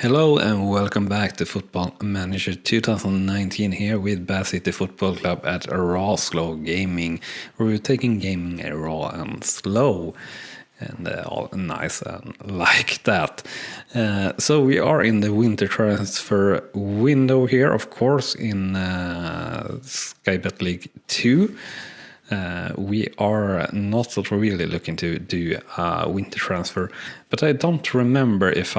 Hello and welcome back to Football Manager 2019 here with Bath City Football Club at Rawslowgaming, where we're taking gaming raw and slow and all nice and like that. So we are in the winter transfer window here, of course, in Skybet League 2. We are not really looking to do a winter transfer, but I don't remember if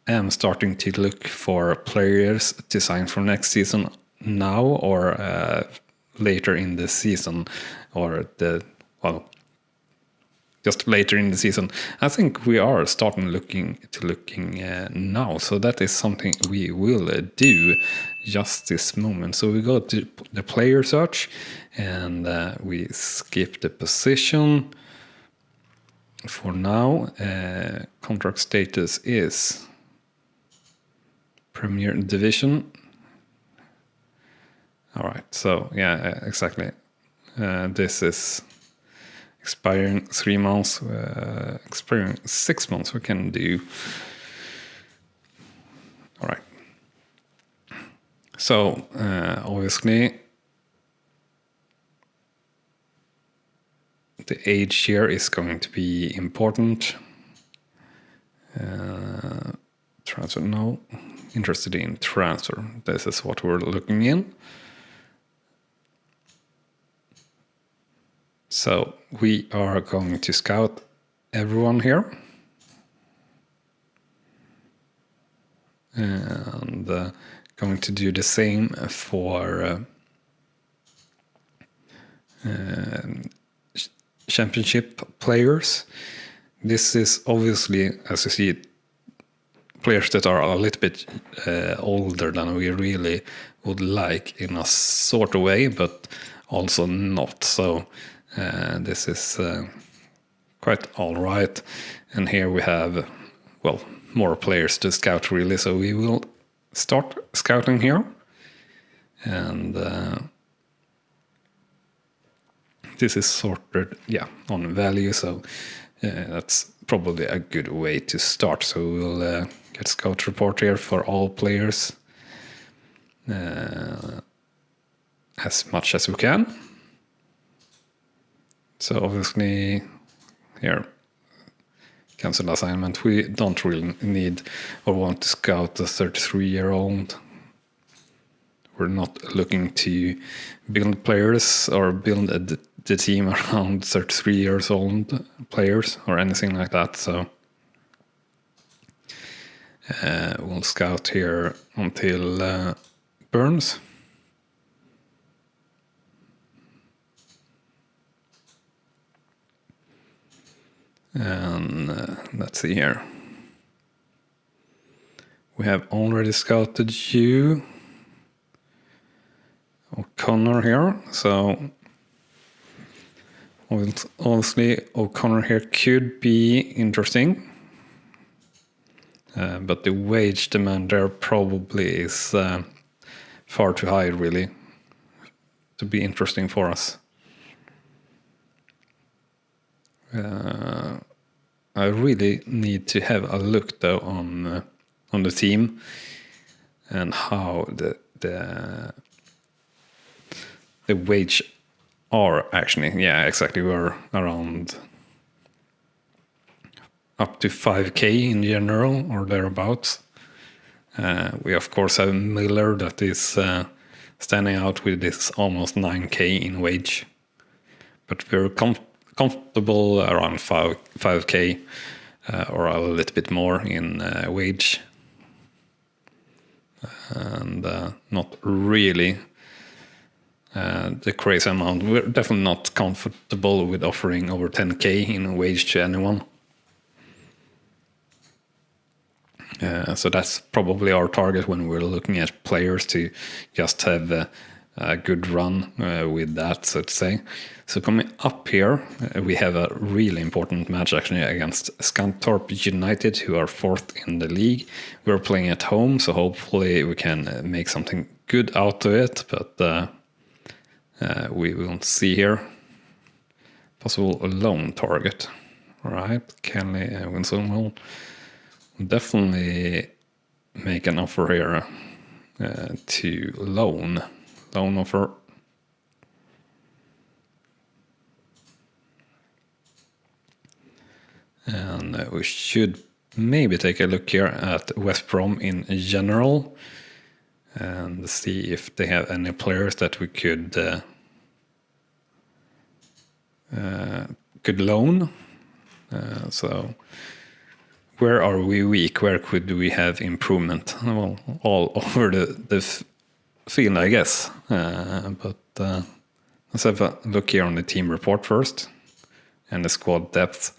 am starting to look for players to sign for next season now or later in the season, or just later in the season. I think we are starting looking now, so that is something we will do just this moment. So we go to the player search and we skip the position for now. Contract status is Premier Division. All right, so yeah, exactly. This is expiring 3 months, expiring 6 months. We can do. All right. So obviously, the age here is going to be important. Transfer, no. Interested in transfer. This is what we're looking in. So we are going to scout everyone here. And going to do the same for championship players. This is obviously, as you see, players that are a little bit older than we really would like in a sort of way, but also not. So this is quite all right. And here we have, well, more players to scout really. So we will start scouting here. And this is sorted, yeah, on value. So that's probably a good way to start. So we'll get scout report here for all players as much as we can. So obviously here, cancel assignment. We don't really need or want to scout a 33-year-old. We're not looking to build players or build the team around 33 years old players or anything like that. So we'll scout here until Burns. And let's see here. We have already scouted you, O'Connor here. So honestly, O'Connor here could be interesting. But the wage demand there probably is far too high, really, to be interesting for us. I really need to have a look though on the team and how the wage are actually. Yeah, exactly. We're around up to 5k in general or thereabouts. We of course have Miller that is standing out with this almost 9k in wage, but we're comfortable around 5k or a little bit more in wage, and not really the crazy amount. We're definitely not comfortable with offering over 10k in wage to anyone. So that's probably our target when we're looking at players, to just have a good run with that, so to say. So coming up here, we have a really important match actually against Scunthorpe United, who are 4th in the league. We're playing at home, so hopefully we can make something good out of it, but we will see here. Possible loan target. All right, Kelly Winslow will definitely make an offer here to loan offer. And we should maybe take a look here at West Brom in general and see if they have any players that we could loan. So where are we weak? Where could we have improvement? Well, all over the field, I guess. But let's have a look here on the team report first and the squad depth.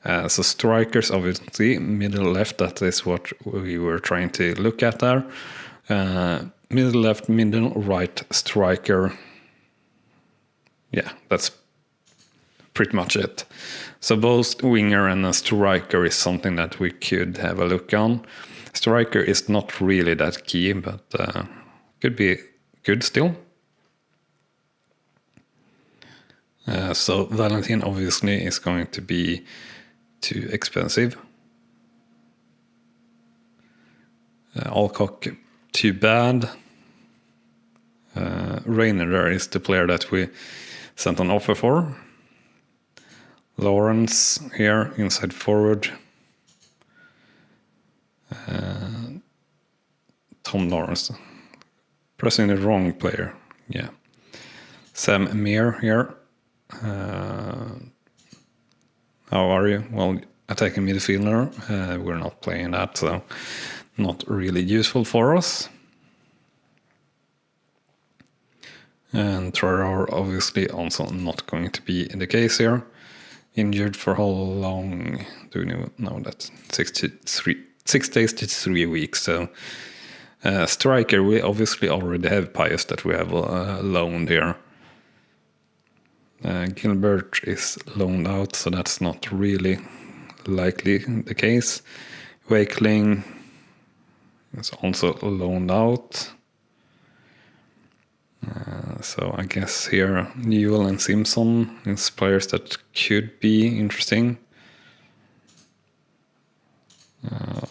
So strikers, obviously, middle left, that is what we were trying to look at there. Middle left, middle right striker. Yeah, that's pretty much it. So both winger and a striker is something that we could have a look on. Striker is not really that key, but could be good still. So Valentin obviously is going to be too expensive. Alcock, too bad. Rainer there is the player that we sent an offer for. Lawrence here, inside forward. Tom Lawrence. Pressing the wrong player. Yeah. Sam Meir here. How are you? Well, attacking midfielder. We're not playing that, so not really useful for us. And Traore obviously also not going to be in the case here. Injured for how long? Do we know that? 6 days to 3 weeks. So striker, we obviously already have Pius that we have loaned here. Gilbert is loaned out, so that's not really likely the case. Wakeling is also loaned out. So I guess here Newell and Simpson is players that could be interesting.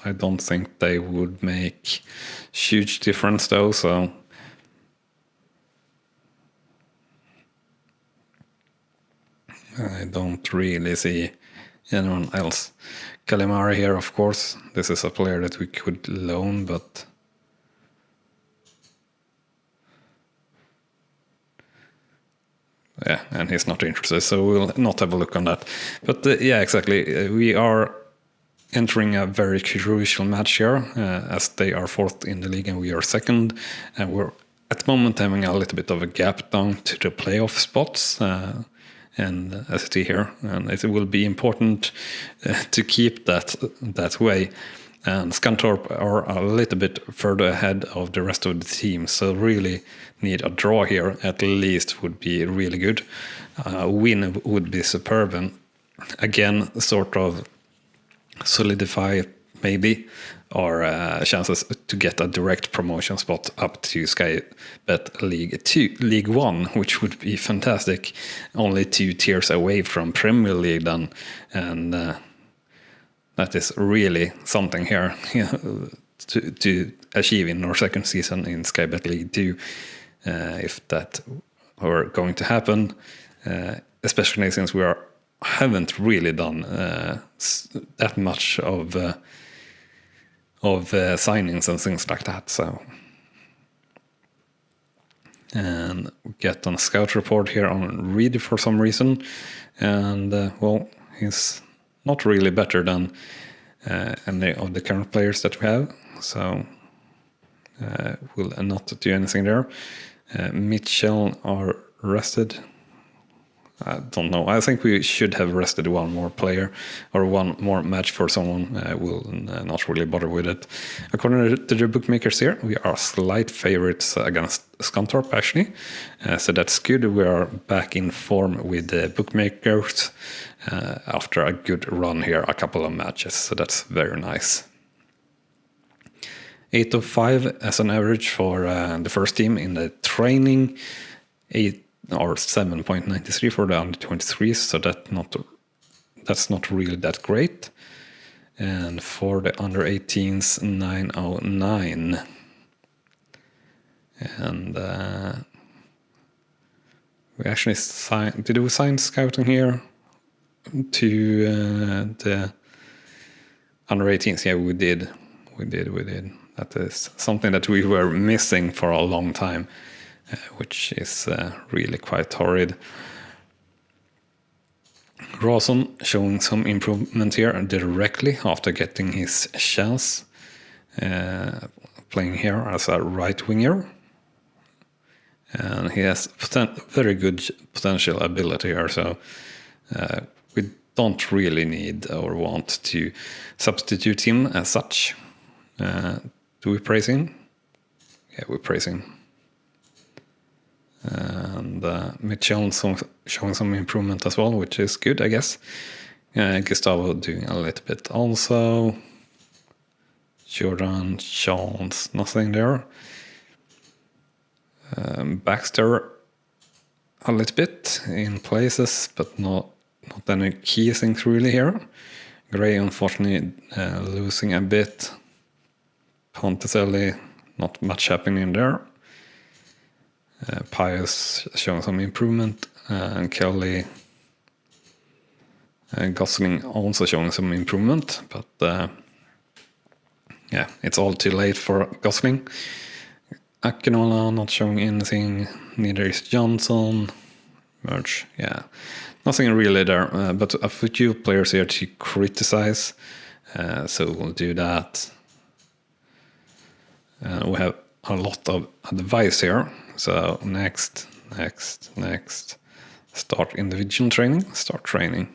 I don't think they would make huge difference though, so I don't really see anyone else. Calimari here, of course. This is a player that we could loan, but yeah, and he's not interested, so we'll not have a look on that. But yeah, exactly. We are entering a very crucial match here, as they are fourth in the league and we are second. And we're at the moment having a little bit of a gap down to the playoff spots. And as you see here, and it will be important to keep that way. And Scunthorpe are a little bit further ahead of the rest of the team, so really need a draw here at least would be really good. Win would be superb, and again sort of solidify maybe our chances to get a direct promotion spot up to Sky Bet League 1, which would be fantastic. Only 2 tiers away from Premier League then, and that is really something here to achieve in our second season in Sky Bet League 2, if that were going to happen, especially since we haven't really done that much of signings and things like that. So, and we get on a scout report here on Reed for some reason, and well, he's not really better than any of the current players that we have. So we'll not do anything there. Mitchell are rested. I don't know. I think we should have rested one more player or one more match for someone. We'll not really bother with it. According to the bookmakers here, we are slight favorites against Scunthorpe actually. So that's good. We are back in form with the bookmakers after a good run here, a couple of matches. So that's very nice. 805 as an average for the first team in the training. 7.93 for the under 23s, so that's not really that great. And for the under 18s, 909. And we actually signed. Did we sign scouting here to the under 18s? Yeah, we did. We did. That is something that we were missing for a long time, which is really quite horrid. Rawson showing some improvement here directly after getting his chance, playing here as a right winger. And he has very good potential ability here, so we don't really need or want to substitute him as such. Do we praise him? Yeah, we praise him. And Mitchell showing some improvement as well, which is good, I guess. Gustavo doing a little bit also. Jordan, Chance, nothing there. Baxter a little bit in places, but not any key things really here. Gray unfortunately losing a bit. Ponticelli, not much happening there. Pius showing some improvement, and Kelly and Gosling also showing some improvement, but yeah, it's all too late for Gosling. Akinola not showing anything, neither is Johnson. Merge, yeah, nothing really there, but a few players here to criticize, so we'll do that. We have a lot of advice here. So next. Start individual training, start training.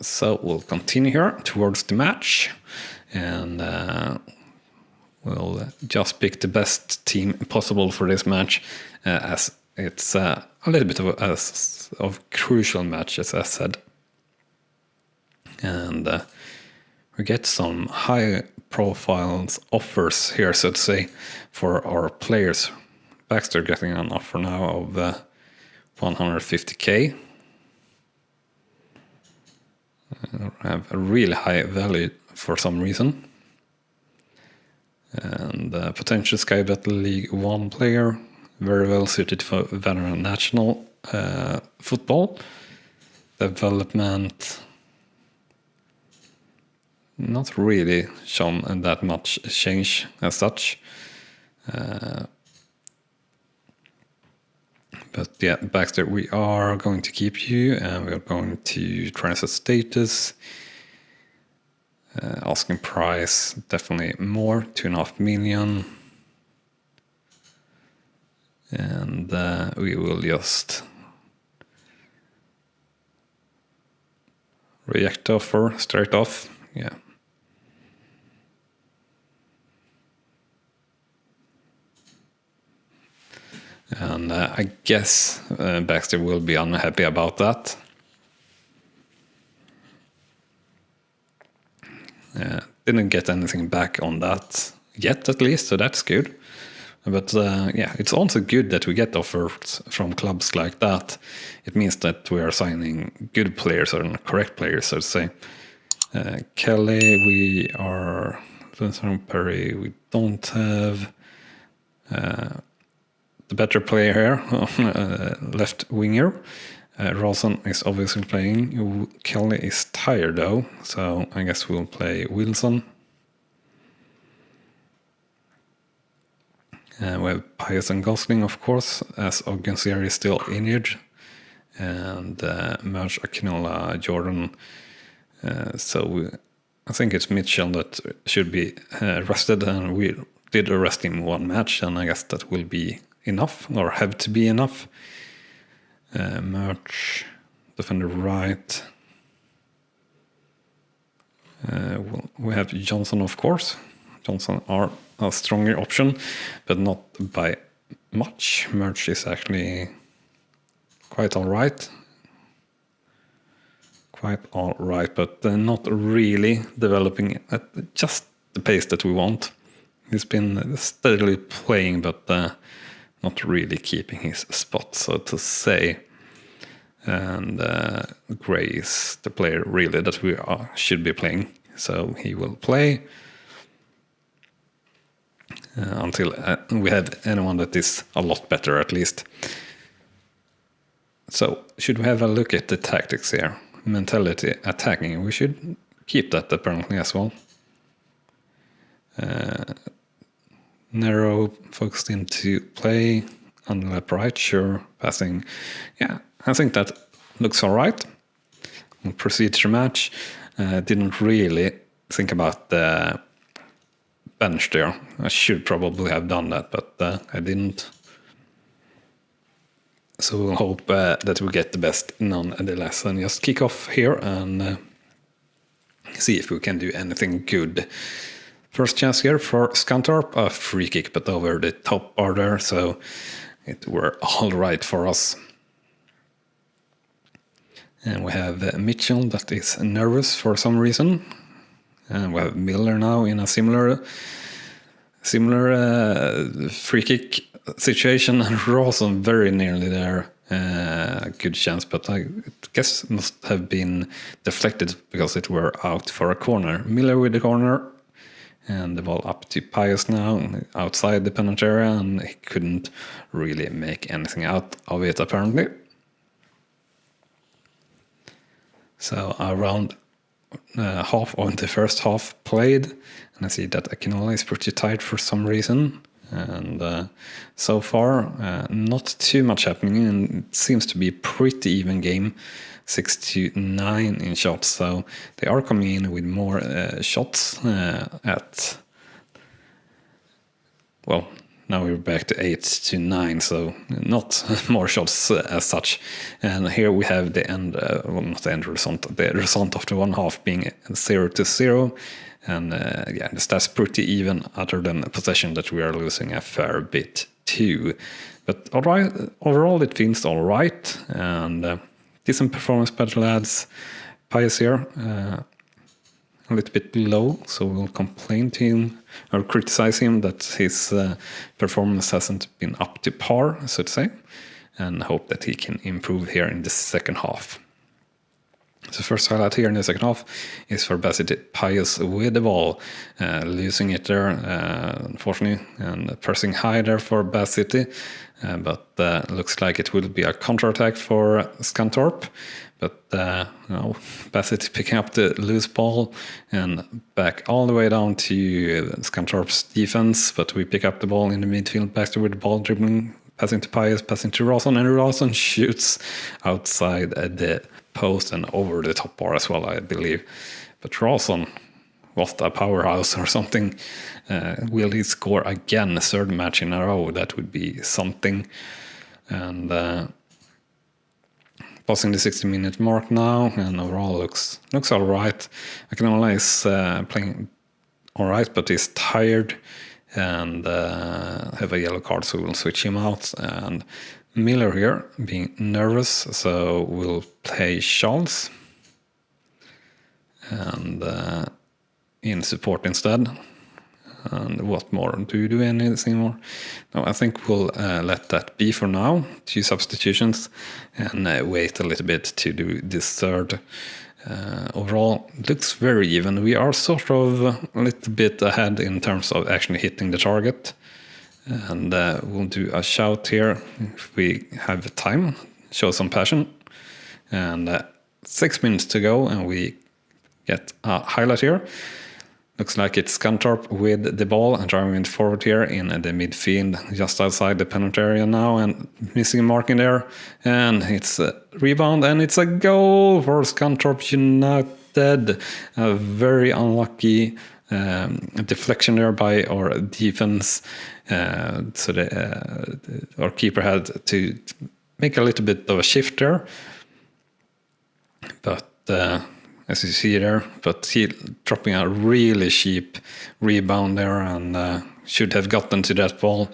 So we'll continue here towards the match. And we'll just pick the best team possible for this match, as it's a little bit of crucial match, as I said. And we get some high profiles offers here, so to say, for our players. Baxter getting an offer now of 150k. Have a really high value for some reason. And potential Sky Battle League 1 player, very well suited for veteran national football. Development, not really shown that much change as such. But yeah, Baxter, we are going to keep you, and we are going to transfer status. Asking price, definitely more, 2.5 million. And we will just reject offer straight off, yeah. And I guess Baxter will be unhappy about that. Didn't get anything back on that yet, at least, so that's good. But yeah, it's also good that we get offers from clubs like that. It means that we are signing good players, or correct players, so to say. Kelly, we are... Perry, we don't have... the better player here, left winger. Rawson is obviously playing. Kelly is tired though, so I guess we'll play Wilson. We have Pius and Gosling, of course, as Ogunsier is still injured. And Merge, Akinola, Jordan. I think it's Mitchell that should be rested, and we did arrest him one match, and I guess that will be enough, or have to be enough. Merch, defender right. We have Johnson, of course. Johnson are a stronger option, but not by much. Merch is actually quite alright. But not really developing at just the pace that we want. He's been steadily playing, but not really keeping his spot, so to say. and Gray is the player really that we should be playing. So he will play until we have anyone that is a lot better at least. So should we have a look at the tactics here? Mentality attacking, we should keep that apparently as well. Narrow, focused into play, underlap right, sure, passing. Yeah, I think that looks alright. We'll proceed to the match. Didn't really think about the bench there. I should probably have done that, but I didn't. So we'll hope that we get the best nonetheless, and just kick off here and see if we can do anything good. First chance here for Scantorp, a free kick but over the top bar there, so it were all right for us. And we have Mitchell that is nervous for some reason. And we have Miller now in a similar free kick situation, and Rawson very nearly there. Good chance, but I guess it must have been deflected because it were out for a corner. Miller with the corner, and the ball up to Pius now outside the penalty area, and he couldn't really make anything out of it apparently. So around half of the first half played, and I see that Akinola is pretty tight for some reason. And so far, not too much happening, and it seems to be a pretty even game, 6-9 in shots. So they are coming in with more shots at. Well, now we're back to 8-9, so not more shots as such. And here we have the end, well, not the end result, the result of the one half being 0-0. And yeah, the stats pretty even, other than possession that we are losing a fair bit too. But all right, overall it feels all right, and decent performance by the lads. Pius here, a little bit low, so we'll complain to him or criticize him that his performance hasn't been up to par, so to say, and hope that he can improve here in the second half. The first highlight here in the second half is for Bassett Pius with the ball, losing it there, unfortunately, and pressing high there for Bassett, but looks like it will be a counter-attack for Scantorp. But Bassett picking up the loose ball and back all the way down to Scantorp's defense, but we pick up the ball in the midfield, Baxter with the ball, dribbling, passing to Pius, passing to Rawson, and Rawson shoots outside the post and over the top bar as well, I believe. But Rawson, what a powerhouse or something. Will he score again, a third match in a row? That would be something. And passing the 60-minute mark now, and overall looks all right. Akinola is playing all right, but he's tired and have a yellow card, so we'll switch him out. And Miller here being nervous, so we'll play Charles and in support instead. And what more? Do you do anything more? No, I think we'll let that be for now. 2 substitutions and wait a little bit to do this third. Overall, looks very even. We are sort of a little bit ahead in terms of actually hitting the target. And we'll do a shout here if we have time, show some passion. And 6 minutes to go, and we get a highlight here. Looks like it's Scantorp with the ball and driving it forward here in the midfield, just outside the penalty area now, and missing a mark in there. And it's a rebound, and it's a goal for Scantorp United. A very unlucky deflection there by our defense. So our keeper had to make a little bit of a shift there. But as you see there, but he dropping a really cheap rebound there, and should have gotten to that ball.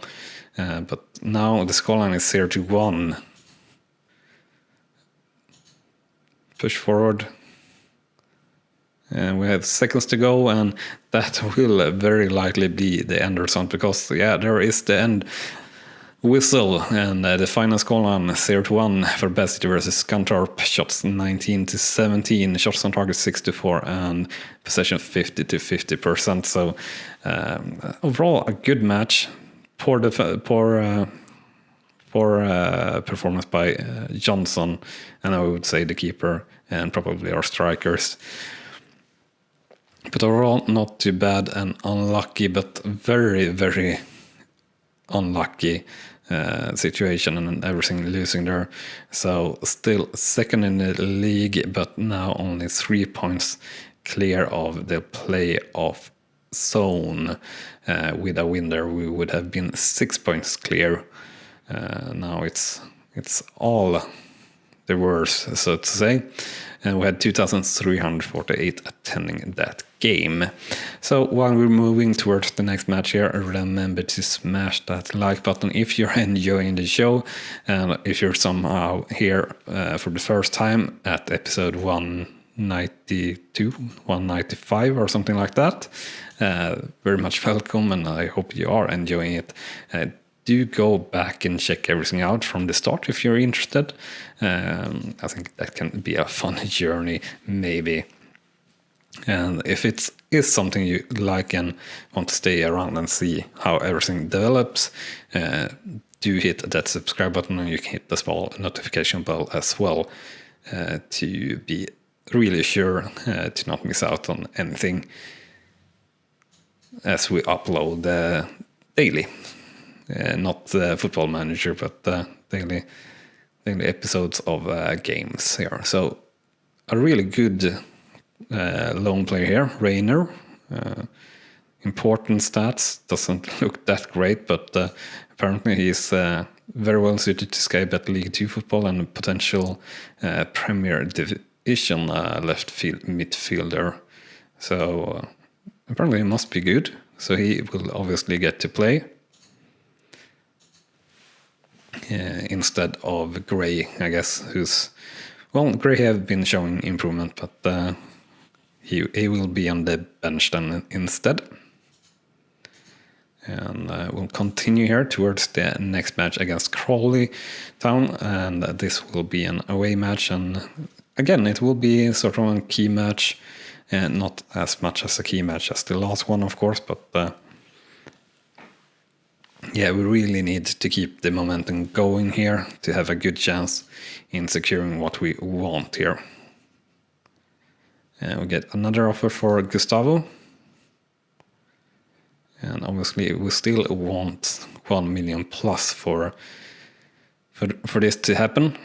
But now the scoreline is 0-1. Push forward. And we have seconds to go, and that will very likely be the end result, because yeah, there is the end whistle, and the final score on 0-1 for Best City versus Scunthorpe. Shots 19-17, shots on target 6-4, and possession 50-50%. So overall, a good match. Poor performance by Johnson, and I would say the keeper and probably our strikers. But overall, not too bad, and unlucky, but very, very unlucky situation, and everything losing there. So still second in the league, but now only 3 points clear of the playoff zone. With a win there, we would have been 6 points clear. Now it's all the worse, so to say. And we had 2,348 attending that game. So while we're moving towards the next match here, remember to smash that like button if you're enjoying the show. And if you're somehow here for the first time at episode 192, 195 or something like that, very much welcome, and I hope you are enjoying it. Do go back and check everything out from the start if you're interested. I think that can be a fun journey, maybe. And if it is something you like and want to stay around and see how everything develops, do hit that subscribe button, and you can hit the small notification bell as well to be really sure to not miss out on anything as we upload daily. Not Football Manager, but daily episodes of games here. So a really good lone player here, Rainer. Important stats, doesn't look that great, but apparently he's very well suited to skate at League 2 football and potential Premier Division left field midfielder. So apparently he must be good, so he will obviously get to play. Instead of Gray, I guess, Gray have been showing improvement, but he will be on the bench then instead. And we'll continue here towards the next match against Crawley Town, and this will be an away match, and again it will be sort of a key match, and not as much as a key match as the last one, of course, but yeah, we really need to keep the momentum going here to have a good chance in securing what we want here. We get another offer for Gustavo. And obviously we still want 1 million plus for this to happen.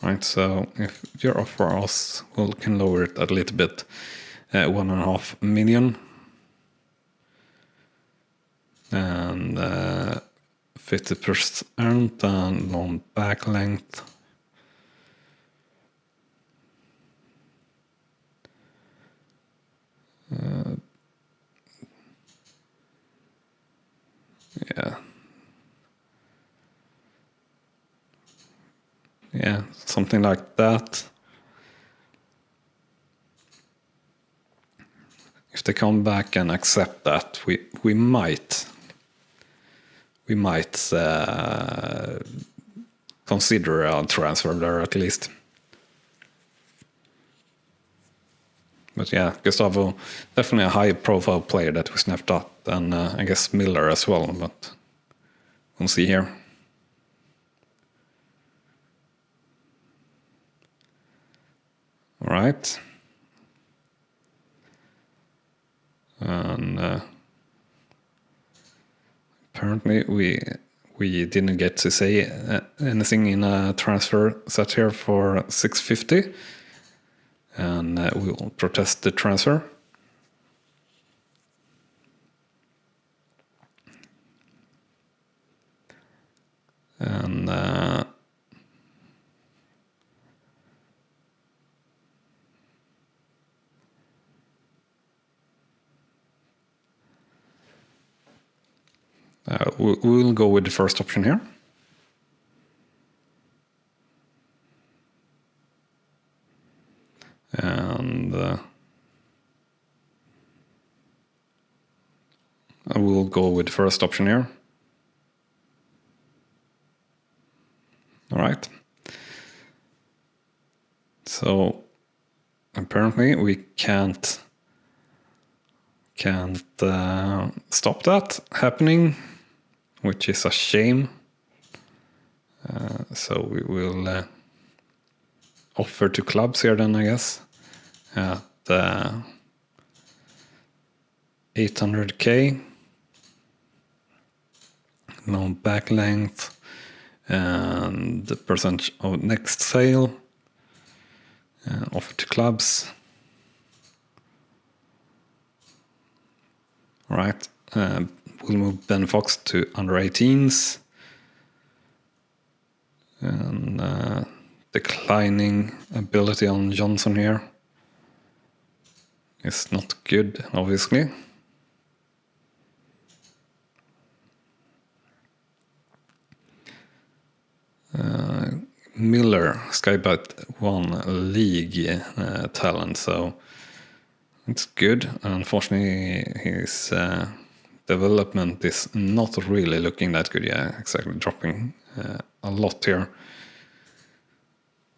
Right, so if you offer us, we can lower it a little bit, 1.5 million. And 50% and long back length. Yeah, something like that. If they come back and accept that, we might consider a transfer there at least. But yeah, Gustavo, definitely a high-profile player that we snapped up, and I guess Miller as well, but we'll see here. All right. And apparently we didn't get to say anything in a transfer set here for 650, and we will protest the transfer. And we'll go with the first option here. And I will go with the first option here. All right. So apparently we can't stop that happening, which is a shame. So we will offer to clubs here then, I guess, at 800k. No back length and the percentage of next sale. Offer to clubs. All right. We'll move Ben Fox to under 18s. And declining ability on Johnson here is not good, obviously. Miller, Skybet 1 league talent, so it's good. Unfortunately, his development is not really looking that good. Yeah, exactly, dropping a lot here.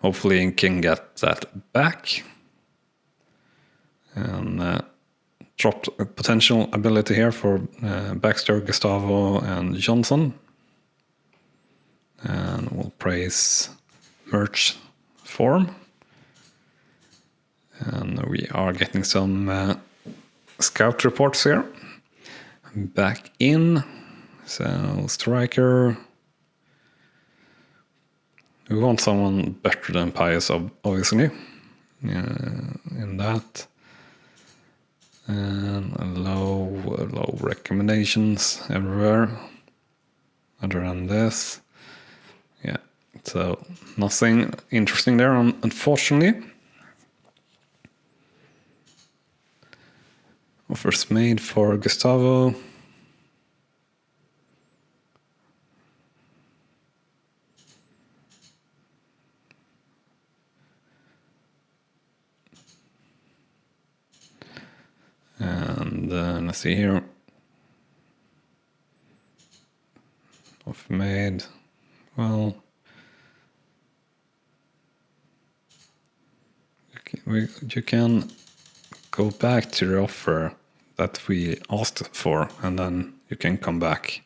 Hopefully he can get that back. And dropped a potential ability here for Baxter, Gustavo, and Johnson. And we'll praise merch form. And we are getting some scout reports here. Back in. So striker. We want someone better than Pius, obviously. In that. And low recommendations everywhere. Other than this. Yeah. So nothing interesting there, unfortunately. Offers made for Gustavo. And let's see here. Offer made. Well, you can go back to the offer that we asked for, and then you can come back.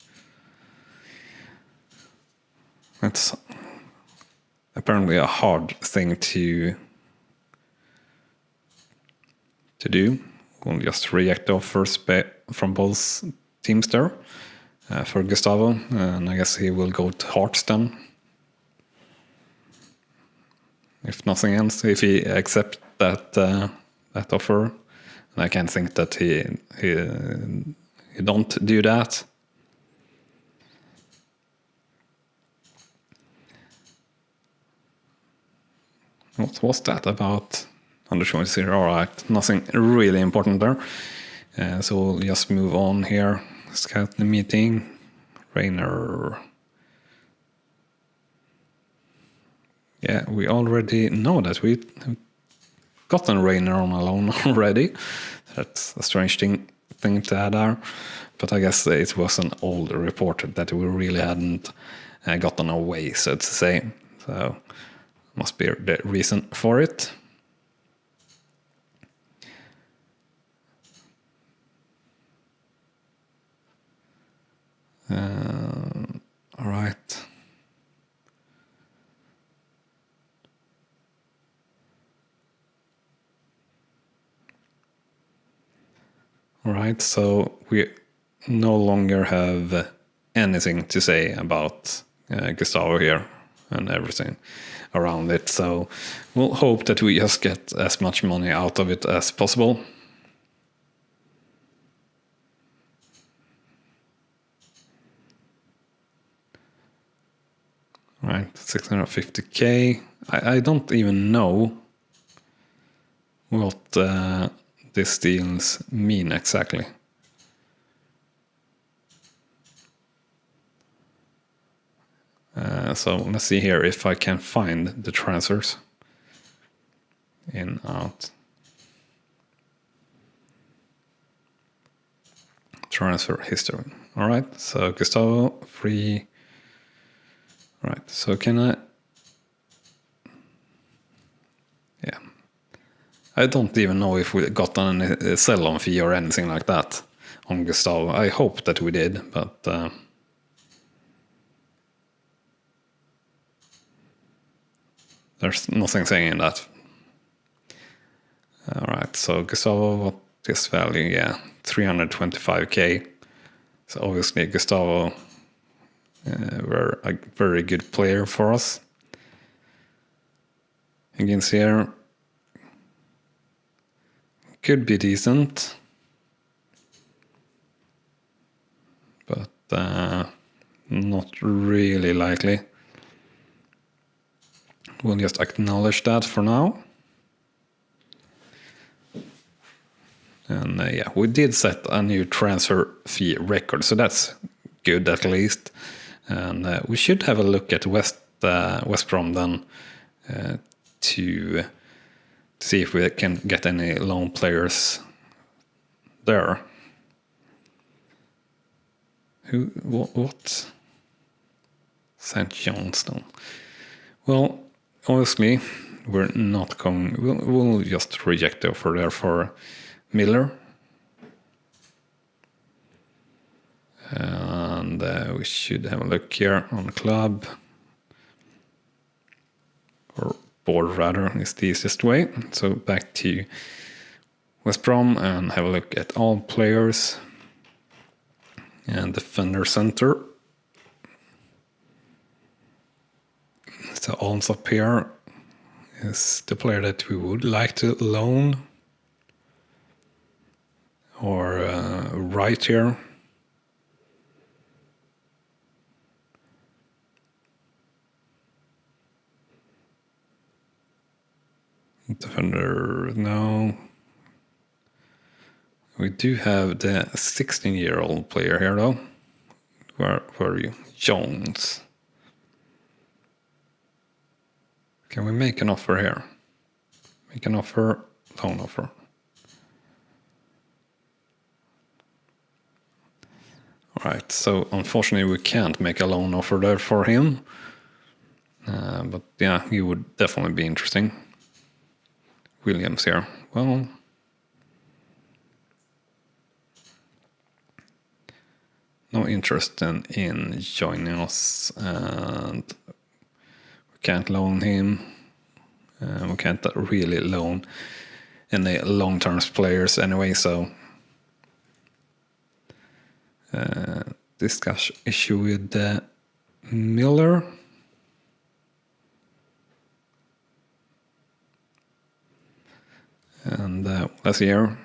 That's apparently a hard thing to do. We'll just reject the offers from both teams there for Gustavo, and I guess he will go to Hearts then. If nothing else, if he accepts that offer, and I can't think that he don't do that. What was that about? Undershowing here. All right, nothing really important there. So we'll just move on here. Scout the meeting. Rainer. Yeah, we already know that we have gotten Rainer on a loan already. That's a strange thing to add there. But I guess it was an old report that we really hadn't gotten away, so to say. So must be the reason for it. All right. All right, so we no longer have anything to say about Gustavo here and everything around it. So we'll hope that we just get as much money out of it as possible. All right, 650k. I don't even know what these deals mean exactly. So let's see here if I can find the transfers. In, out. transfer history. All right, so Gustavo, free. All right, so can I? Yeah. I don't even know if we got any sell-on fee or anything like that on Gustavo. I hope that we did, but there's nothing saying that. All right, so Gustavo, what is value? Yeah, 325k. So obviously Gustavo were a very good player for us. Against here could be decent, but not really likely. We'll just acknowledge that for now. And yeah, we did set a new transfer fee record, so that's good at least. And we should have a look at West Brom then to see if we can get any loan players there. What? St. Johnstone. Well, honestly, we're not going. We'll just reject the offer there for Miller. And we should have a look here on club. Or board rather, is the easiest way. So back to West Brom and have a look at all players. And defender center. So Alms up here is the player that we would like to loan. Or right here. Defender, no. We do have the 16-year-old player here though. Where are you? Jones. Can we make an offer here? Make an offer, loan offer. Alright, so unfortunately we can't make a loan offer there for him. But yeah, he would definitely be interesting. Williams here. Well, no interest in joining us, and we can't loan him. We can't really loan any long-term players anyway, so discuss issue with Miller. And let's see here.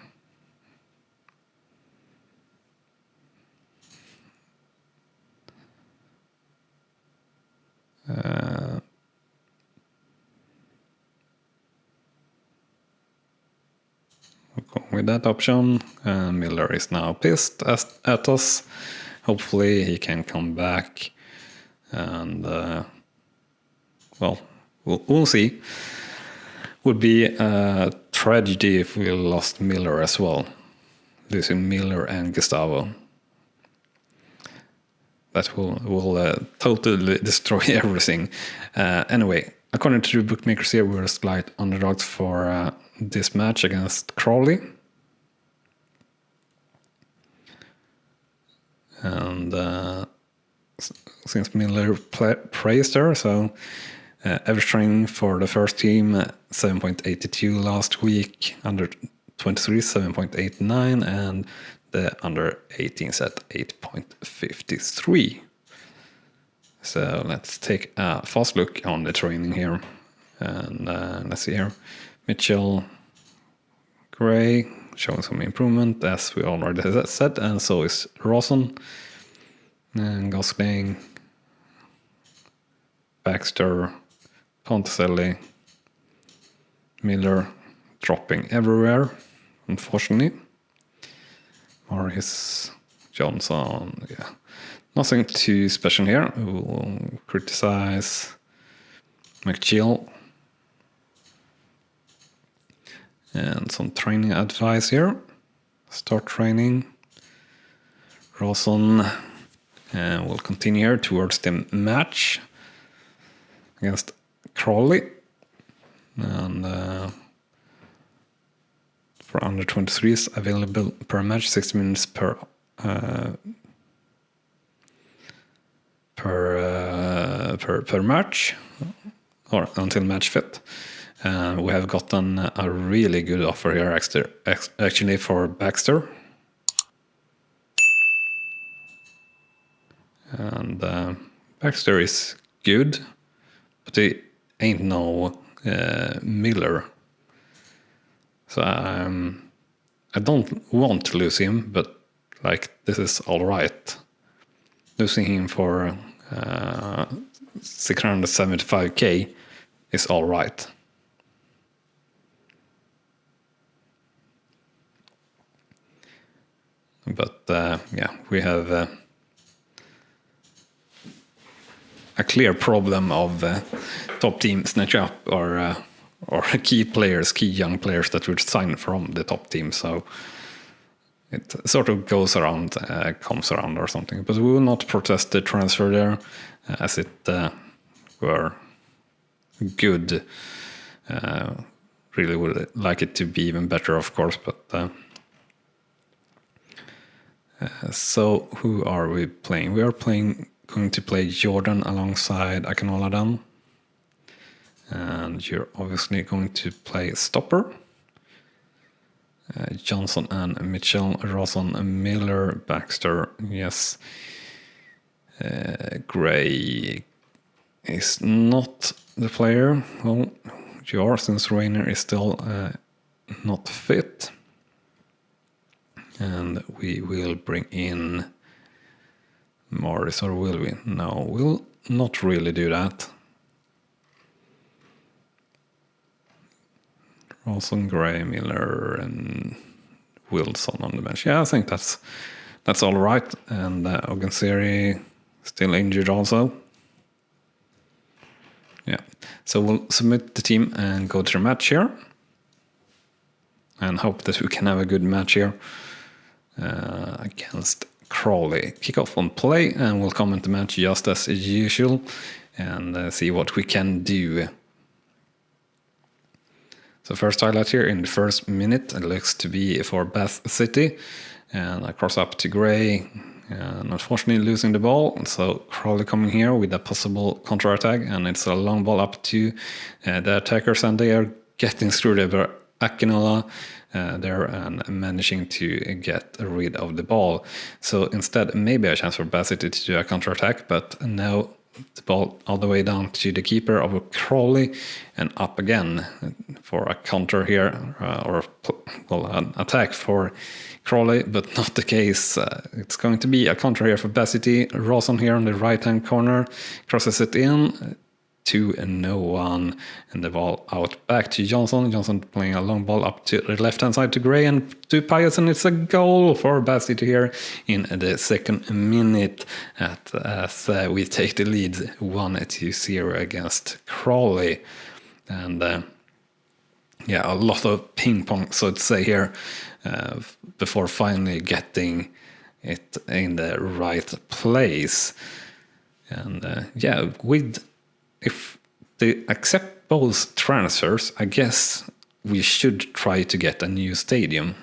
We'll go with that option. Miller is now pissed at us. Hopefully he can come back. And well, we'll see. Would be a tragedy if we lost Miller as well. Losing Miller and Gustavo. That will totally destroy everything. Anyway, according to the bookmakers here, we're slight underdogs for this match against Crawley. And since Miller plays there, so average training for the first team 7.82 last week, under 23 7.89, and the under 18s at 8.53. So let's take a fast look on the training here, and let's see here. Mitchell, Gray showing some improvement as we already said, and so is Rawson, and Gosling, Baxter, Ponticelli, Miller dropping everywhere, unfortunately. Morris, Johnson, yeah. Nothing too special here. We'll criticize McGill. And some training advice here. Start training. Rawson will continue here towards the match against Crawley. And for under 23s available per match, 60 minutes per match, or until match fit. We have gotten a really good offer here actually for Baxter. And Baxter is good, but he ain't no Miller. So I don't want to lose him, but like this is all right. Losing him for 675k is all right. But yeah, we have a clear problem of top team snatch up or key young players that would sign from the top team. So it sort of goes around, comes around or something. But we will not protest the transfer there, as it were good. Really would like it to be even better, of course. But so who are we playing? We are going to play Jordan alongside Akinoladan. And you're obviously going to play stopper. Johnson and Mitchell, Rawson, Miller, Baxter, yes. Gray is not the player. Well, you are, since Rainer is still not fit. And we will bring in Morris, or will we? No, we'll not really do that. Rawson, Gray, Miller, and Wilson on the bench. Yeah, I think that's all right. And Oganseri still injured also. Yeah, so we'll submit the team and go to the match here. And hope that we can have a good match here against Crawley. Kick off on play, and we'll comment the match just as usual and see what we can do. So first highlight here in the first minute, it looks to be for Bath City. And I cross up to Gray, and unfortunately losing the ball. So Crawley coming here with a possible counter-attack, and it's a long ball up to the attackers, and they are getting through the Akinola there and managing to get rid of the ball. So instead, maybe a chance for Bath City to do a counter-attack, but now the ball all the way down to the keeper of Crawley and up again for a counter here, or an attack for Crawley, but not the case. It's going to be a counter here for Bath City. Rawson here on the right-hand corner crosses it in to no one, and the ball out back to Johnson. Johnson playing a long ball up to the left-hand side to Gray and to Pius, and it's a goal for Bath City here in the second minute as we take the lead 1-0 against Crawley. And yeah, a lot of ping pong, so to say, here before finally getting it in the right place. And yeah, if they accept both transfers, I guess we should try to get a new stadium,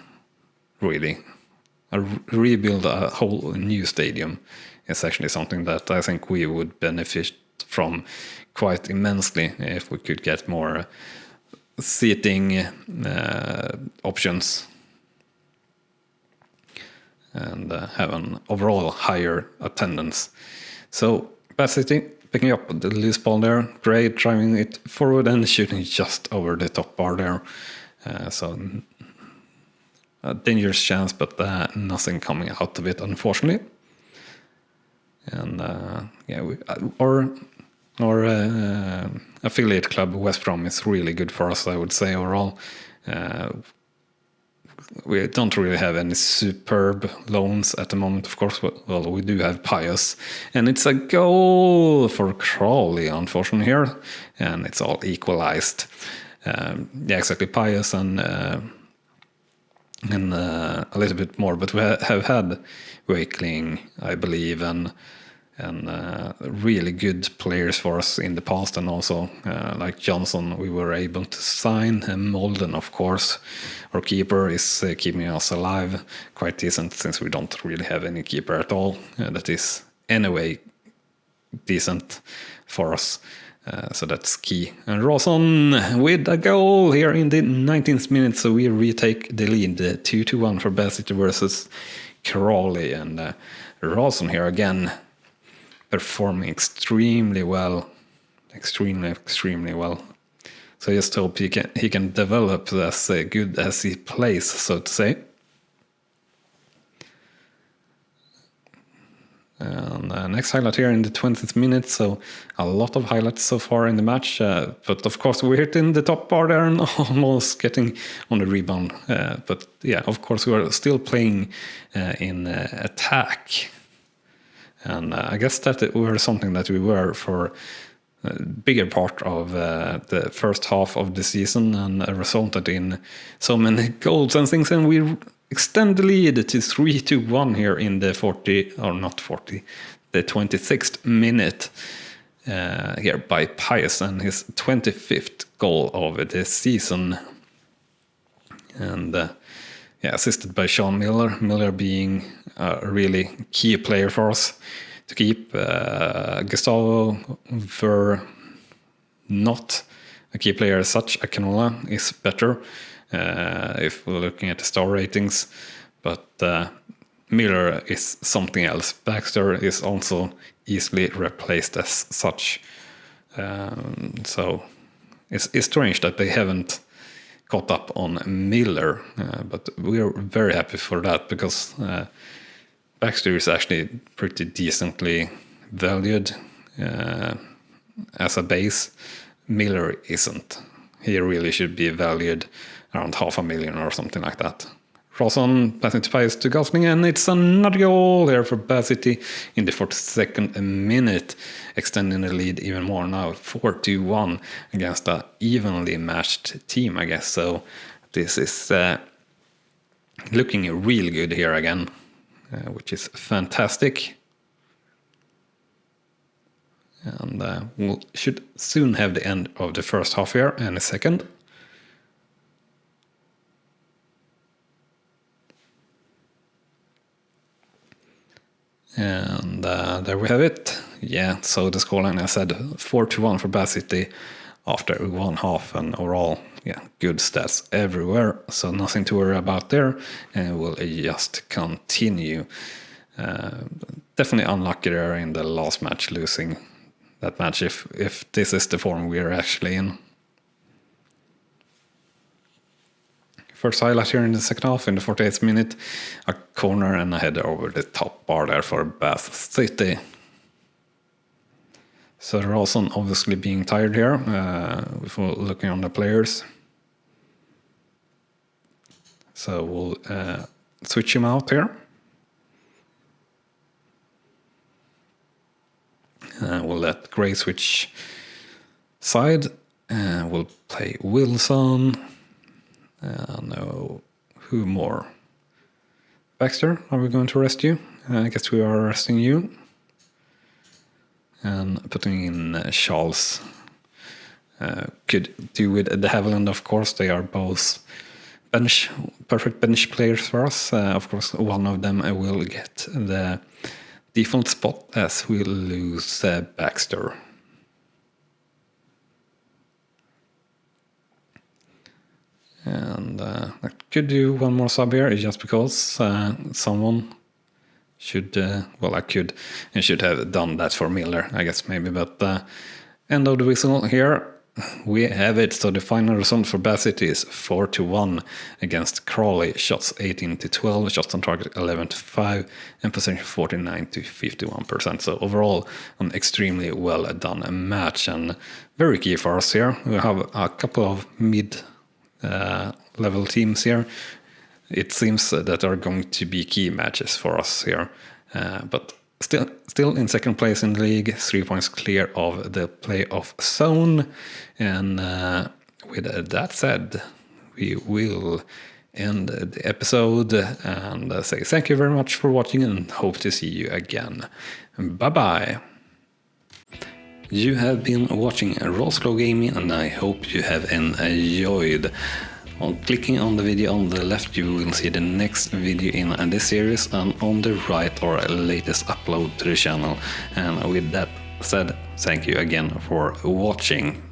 really. Rebuild a whole new stadium is actually something that I think we would benefit from quite immensely if we could get more seating options and have an overall higher attendance. So Bath City picking up the loose ball there, Gray driving it forward and shooting just over the top bar there. So a dangerous chance, but nothing coming out of it, unfortunately. And yeah, our affiliate club West Brom is really good for us, I would say, overall. We don't really have any superb loans at the moment, of course. Well, we do have Pius, and it's a goal for Crawley, unfortunately, here, and it's all equalized. Yeah, exactly. Pius and and a little bit more, but we have had Wakeling, I believe, and really good players for us in the past, and also like Johnson, we were able to sign. Molden, of course, our keeper, is keeping us alive, quite decent, since we don't really have any keeper at all. That is anyway decent for us. So that's key. And Rawson with a goal here in the 19th minute, so we retake the lead 2-1 for Bath City versus Crawley. And Rawson here again performing extremely well, extremely well. So I just hope he can develop as good as he plays, so to say. And next highlight here in the 20th minute, so a lot of highlights so far in the match. But of course we're hitting the top bar there and almost getting on the rebound. But yeah, of course we are still playing in attack. And I guess that were something that we were for a bigger part of the first half of the season, and resulted in so many goals and things. And we extend the lead to 3-1 here in the 26th minute here by Pius, and his 25th goal of the season. And yeah, assisted by Sean Miller. Miller being a really key player for us to keep. Gustavo were not a key player as such. Akinola is better if we're looking at the star ratings, but Miller is something else. Baxter is also easily replaced as such. So it's strange that they haven't caught up on Miller, but we are very happy for that, because Baxter is actually pretty decently valued as a base. Miller isn't. He really should be valued around $500,000 or something like that. Rawson passing to Pius to Gosling, and it's another goal here for Bath City in the 42nd minute, extending the lead even more now, 4-1 against an evenly matched team, I guess. So this is looking really good here again, which is fantastic. And we should soon have the end of the first half here in a second. And there we have it. Yeah, so the scoreline, I said 4-1 for Bath City after one half, and overall, yeah, good stats everywhere. So nothing to worry about there, and we'll just continue. Definitely unlucky there in the last match, losing that match, if this is the form we're actually in. First highlight here in the second half, in the 48th minute, a corner and a header over the top bar there for Bath City. So Rawson obviously being tired here, if we're looking on the players. So we'll switch him out here. We'll let Gray switch side. We'll play Wilson. No, who more? Baxter, are we going to rest you? I guess we are resting you. And putting in Charles. Could do with de Havilland, of course. They are both perfect bench players for us. Of course, one of them will get the default spot as we lose Baxter. And I could do one more sub here, just because someone should, I could and should have done that for Miller, I guess, maybe. But end of the whistle here, we have it. So the final result for Bath City is 4-1 against Crawley. Shots 18-12, shots on target 11-5, and possession 49-51%. So overall, an extremely well done match, and very key for us here. We have a couple of mid-level teams here. It seems that are going to be key matches for us here, but still in second place in the league, 3 points clear of the playoff zone. And with that said, we will end the episode and say thank you very much for watching and hope to see you again. Bye bye. You have been watching Rawslowgaming and I hope you have enjoyed. On clicking on the video on the left you will see the next video in this series, and on the right our latest upload to the channel. And with that said, thank you again for watching.